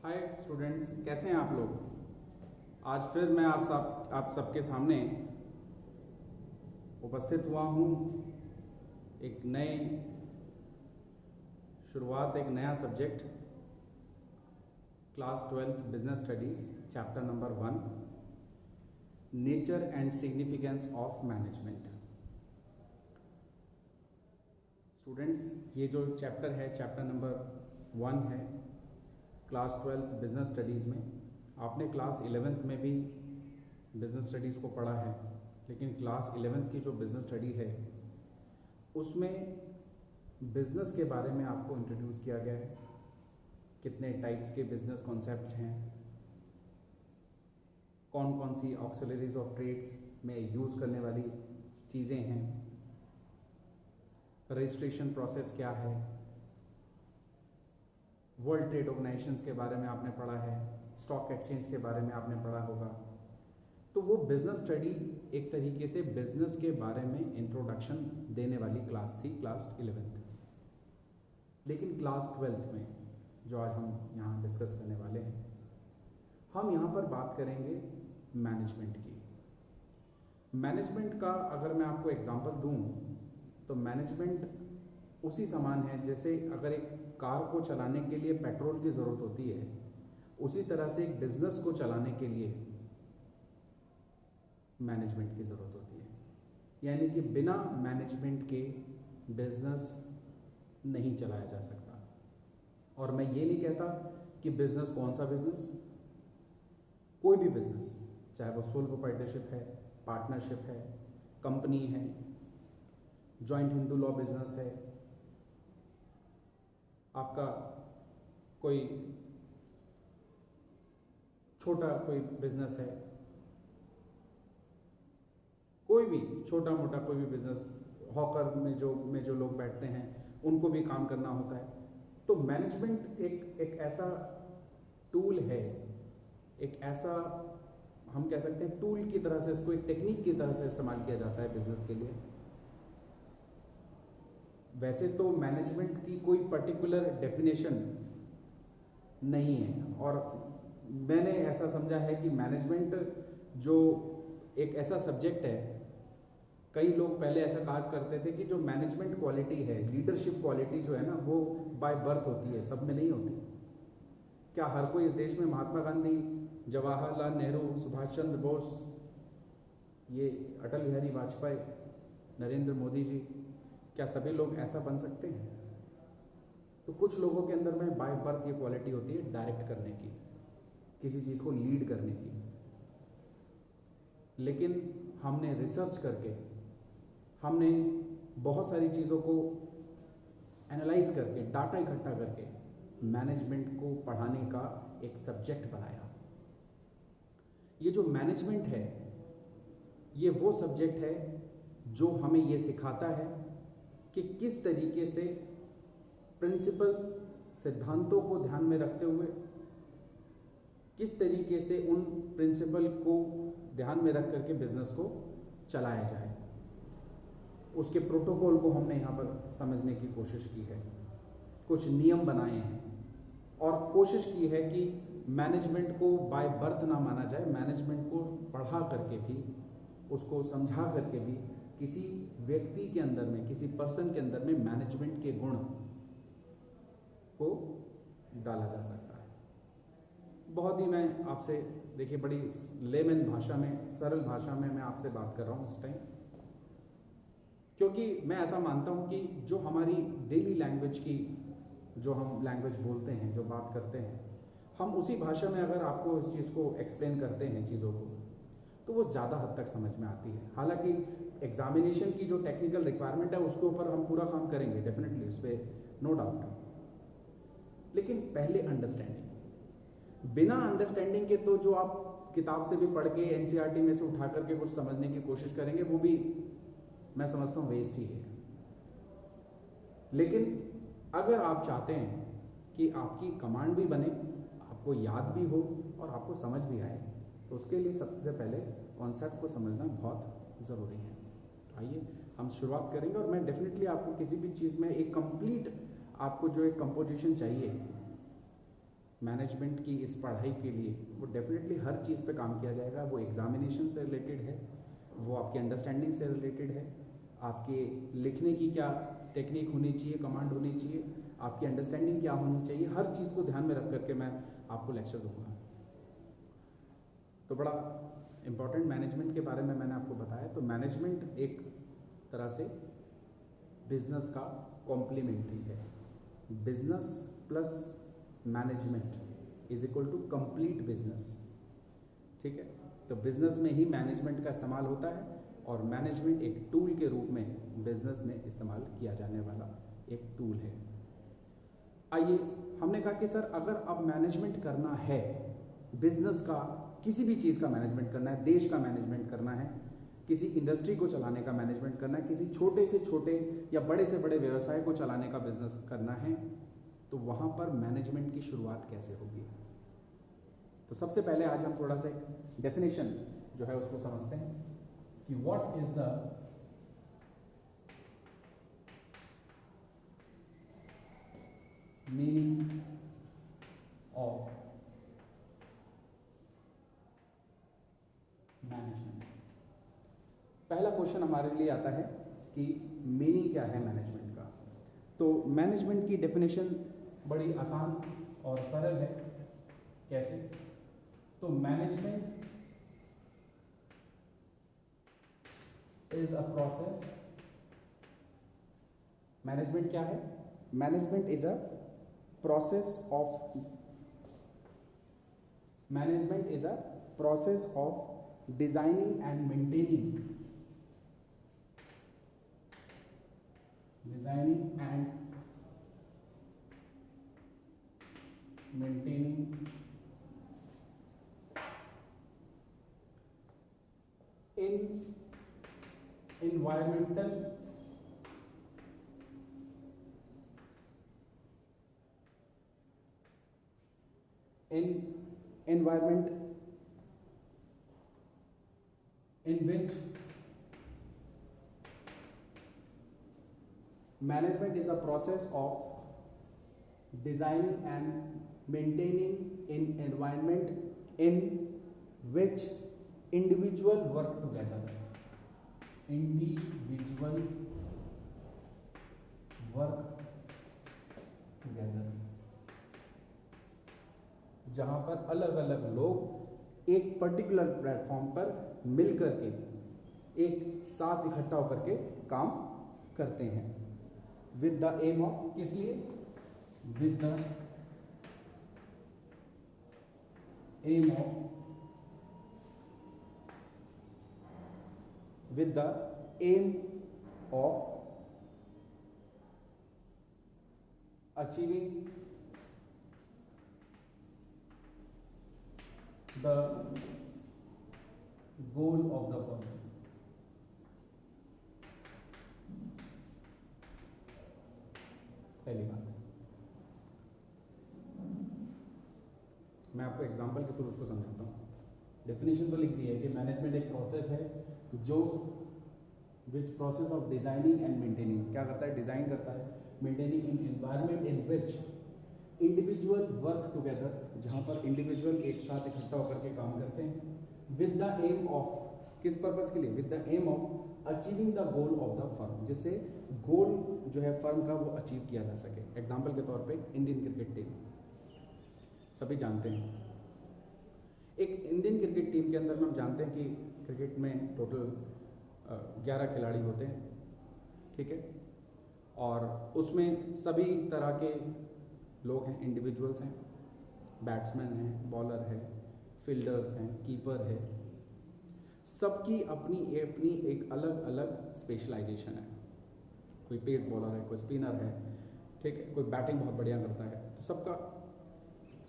Hi students, कैसे हैं आप लोग। आज फिर मैं आप सबके सामने उपस्थित हुआ हूँ। एक नए शुरुआत, एक नया subject, class 12th business studies, chapter number 1, nature and significance of management. Students, ये जो चैप्टर है, चैप्टर नंबर 1 है क्लास 12th बिजनेस स्टडीज़ में। आपने क्लास 11th में भी बिजनेस स्टडीज़ को पढ़ा है, लेकिन क्लास 11th की जो बिजनेस स्टडी है उसमें बिजनेस के बारे में आपको इंट्रोड्यूस किया गया है। कितने टाइप्स के बिजनेस कॉन्सेप्ट्स हैं, कौन कौन सी ऑक्सिलरीज ऑफ ट्रेड्स में यूज़ करने वाली चीज़ें हैं, रजिस्ट्रेशन प्रोसेस क्या है, वर्ल्ड ट्रेड ऑर्गेनाइजेशंस के बारे में आपने पढ़ा है, स्टॉक एक्सचेंज के बारे में आपने पढ़ा होगा। तो वो बिजनेस स्टडी एक तरीके से बिजनेस के बारे में इंट्रोडक्शन देने वाली क्लास थी, क्लास 11th। लेकिन क्लास 12th में जो आज हम यहाँ डिस्कस करने वाले हैं, हम यहाँ पर बात करेंगे मैनेजमेंट की। मैनेजमेंट का अगर मैं आपको एग्जांपल दूँ तो मैनेजमेंट उसी समान है जैसे अगर एक कार को चलाने के लिए पेट्रोल की ज़रूरत होती है, उसी तरह से एक बिजनेस को चलाने के लिए मैनेजमेंट की ज़रूरत होती है। यानी कि बिना मैनेजमेंट के बिजनेस नहीं चलाया जा सकता। और मैं ये नहीं कहता कि बिजनेस कौन सा बिजनेस, कोई भी बिजनेस, चाहे वो सोल प्रोप्राइटरशिप है, पार्टनरशिप है, कंपनी है, जॉइंट हिंदू लॉ बिजनेस है, आपका कोई छोटा कोई बिजनेस है, कोई भी छोटा मोटा कोई भी बिजनेस, हॉकर में जो लोग बैठते हैं उनको भी काम करना होता है। तो मैनेजमेंट एक ऐसा टूल है, एक ऐसा हम कह सकते हैं टूल की तरह से, इसको एक टेक्निक की तरह से इस्तेमाल किया जाता है बिजनेस के लिए। वैसे तो मैनेजमेंट की कोई पर्टिकुलर डेफिनेशन नहीं है, और मैंने ऐसा समझा है कि मैनेजमेंट जो एक ऐसा सब्जेक्ट है, कई लोग पहले ऐसा कहा करते थे कि जो मैनेजमेंट क्वालिटी है, लीडरशिप क्वालिटी जो है ना, वो बाय बर्थ होती है, सब में नहीं होती। क्या हर कोई इस देश में महात्मा गांधी, जवाहरलाल नेहरू, सुभाष चंद्र बोस, ये अटल बिहारी वाजपेयी, नरेंद्र मोदी जी, क्या सभी लोग ऐसा बन सकते हैं? तो कुछ लोगों के अंदर में बाय बर्थ ये क्वालिटी होती है डायरेक्ट करने की, किसी चीज़ को लीड करने की। लेकिन हमने रिसर्च करके, हमने बहुत सारी चीज़ों को एनालाइज करके, डाटा इकट्ठा करके मैनेजमेंट को पढ़ाने का एक सब्जेक्ट बनाया। ये जो मैनेजमेंट है, ये वो सब्जेक्ट है जो हमें ये सिखाता है कि किस तरीके से प्रिंसिपल, सिद्धांतों को ध्यान में रखते हुए, किस तरीके से उन प्रिंसिपल को ध्यान में रख करके बिजनेस को चलाया जाए। उसके प्रोटोकॉल को हमने यहाँ पर समझने की कोशिश की है, कुछ नियम बनाए हैं, और कोशिश की है कि मैनेजमेंट को बाय बर्थ ना माना जाए, मैनेजमेंट को पढ़ा करके भी, उसको समझा करके भी किसी व्यक्ति के अंदर में, किसी पर्सन के अंदर में मैनेजमेंट के गुण को डाला जा सकता है। बहुत ही मैं आपसे, देखिए, बड़ी लेमन भाषा में, सरल भाषा में मैं आपसे बात कर रहा हूँ इस टाइम, क्योंकि मैं ऐसा मानता हूँ कि जो हमारी डेली लैंग्वेज की, जो हम लैंग्वेज बोलते हैं, जो बात करते हैं, हम उसी भाषा में अगर आपको इस चीज़ को एक्सप्लेन करते हैं चीज़ों को, तो वो ज़्यादा हद तक समझ में आती है। हालांकि एग्जामिनेशन की जो टेक्निकल रिक्वायरमेंट है उसके ऊपर हम पूरा काम करेंगे, डेफिनेटली, उस पर नो डाउट। लेकिन पहले अंडरस्टैंडिंग, बिना अंडरस्टैंडिंग के तो जो आप किताब से भी पढ़ के, एनसीईआरटी में से उठा करके कुछ समझने की कोशिश करेंगे, वो भी मैं समझता हूँ वेस्ट ही है। लेकिन अगर आप चाहते हैं कि आपकी कमांड भी बने, आपको याद भी हो और आपको समझ भी आए, तो उसके लिए सबसे पहले कॉन्सेप्ट को समझना बहुत ज़रूरी है। आइए हम शुरुआत करेंगे, और मैं डेफिनेटली आपको किसी भी चीज़ में एक कंप्लीट, आपको जो एक कंपोजिशन चाहिए मैनेजमेंट की इस पढ़ाई के लिए वो डेफिनेटली हर चीज़ पे काम किया जाएगा। वो एग्जामिनेशन से रिलेटेड है, वो आपके अंडरस्टैंडिंग से रिलेटेड है, आपके लिखने की क्या टेक्निक होनी चाहिए, कमांड होनी चाहिए, आपकी अंडरस्टैंडिंग क्या होनी चाहिए, हर चीज़ को ध्यान में रख करके मैं आपको लेक्चर दूंगा। तो बड़ा इम्पॉर्टेंट मैनेजमेंट के बारे में मैंने आपको बताया। तो मैनेजमेंट एक तरह से बिजनेस का कॉम्प्लीमेंट्री है। Business plus management is equal to complete business. ठीक है, तो बिजनेस में ही मैनेजमेंट का इस्तेमाल होता है और मैनेजमेंट एक टूल के रूप में बिजनेस में इस्तेमाल किया जाने वाला एक टूल है। आइए, हमने कहा कि सर अगर अब मैनेजमेंट करना है, बिजनेस का किसी भी चीज़ का मैनेजमेंट करना है, देश का मैनेजमेंट करना है, किसी इंडस्ट्री को चलाने का मैनेजमेंट करना है, किसी छोटे से छोटे या बड़े से बड़े व्यवसाय को चलाने का बिजनेस करना है, तो वहाँ पर मैनेजमेंट की शुरुआत कैसे होगी। तो सबसे पहले आज हम थोड़ा सा एक डेफिनेशन जो है उसको समझते हैं कि what is the meaning of management. पहला क्वेश्चन हमारे लिए आता है कि मीनिंग क्या है मैनेजमेंट का। तो मैनेजमेंट की डेफिनेशन बड़ी आसान और सरल है। कैसे? तो management is a process. Management क्या है? Management is a process of management is a process of designing and maintaining in environmental environment in which management is a process of designing and maintaining an environment in which individual work together जहां पर अलग अलग लोग एक particular platform पर मिल करके एक साथ इकट्ठा होकर के काम करते हैं विद द एम ऑफ, किस लिए? With the aim of with the aim of achieving the goal of the firm। पहली बात, मैं आपको एग्जांपल के थ्रू उसको समझाता हूँ। डेफिनेशन तो लिख दी है कि मैनेजमेंट एक प्रोसेस है जो which process of designing and maintaining, क्या करता है? डिजाइन करता है, maintaining in environment in which individual work together, जहाँ पर इंडिविजुअल एक साथ इकट्ठा होकर के काम करते हैं, विद द एम ऑफ, किस पर्पस के लिए? With the aim of achieving the goal of the firm, जिससे गोल जो है फर्म का वो अचीव किया जा सके। एग्जाम्पल के तौर पे इंडियन क्रिकेट टीम सभी जानते हैं। एक इंडियन क्रिकेट टीम के अंदर में हम जानते हैं कि क्रिकेट में टोटल 11 खिलाड़ी होते हैं, ठीक है, और उसमें सभी तरह के लोग हैं, इंडिविजुअल्स हैं, बैट्समैन हैं, बॉलर है, फील्डर्स हैं, कीपर है, सबकी अपनी अपनी एक अलग अलग स्पेशलाइजेशन है। कोई पेस बॉलर है, कोई स्पिनर है, ठीक है, कोई बैटिंग बहुत बढ़िया करता है, तो सबका।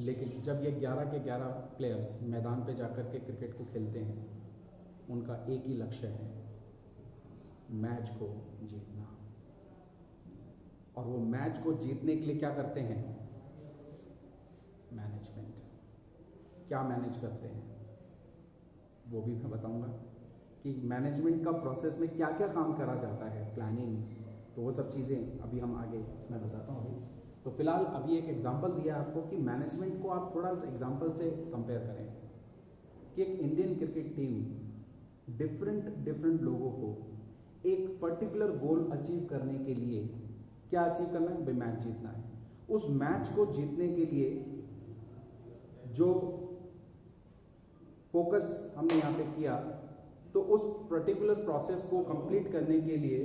लेकिन जब ये 11 के 11 प्लेयर्स मैदान पे जाकर के क्रिकेट को खेलते हैं, उनका एक ही लक्ष्य है, मैच को जीतना। और वो मैच को जीतने के लिए क्या करते हैं? मैनेजमेंट। क्या मैनेज करते हैं वो भी मैं बताऊंगा कि मैनेजमेंट का प्रोसेस में क्या क्या काम करा जाता है, प्लानिंग, तो वो सब चीज़ें अभी हम आगे मैं बताता हूँ। अभी तो फिलहाल अभी एक एग्जांपल दिया आपको कि मैनेजमेंट को आप थोड़ा उस एग्जांपल से कंपेयर करें कि एक इंडियन क्रिकेट टीम डिफरेंट लोगों को एक पर्टिकुलर गोल अचीव करने के लिए क्या अचीव करना है, भाई मैच जीतना है। उस मैच को जीतने के लिए जो फोकस हमने यहाँ पे किया, तो उस पर्टिकुलर प्रोसेस को कंप्लीट करने के लिए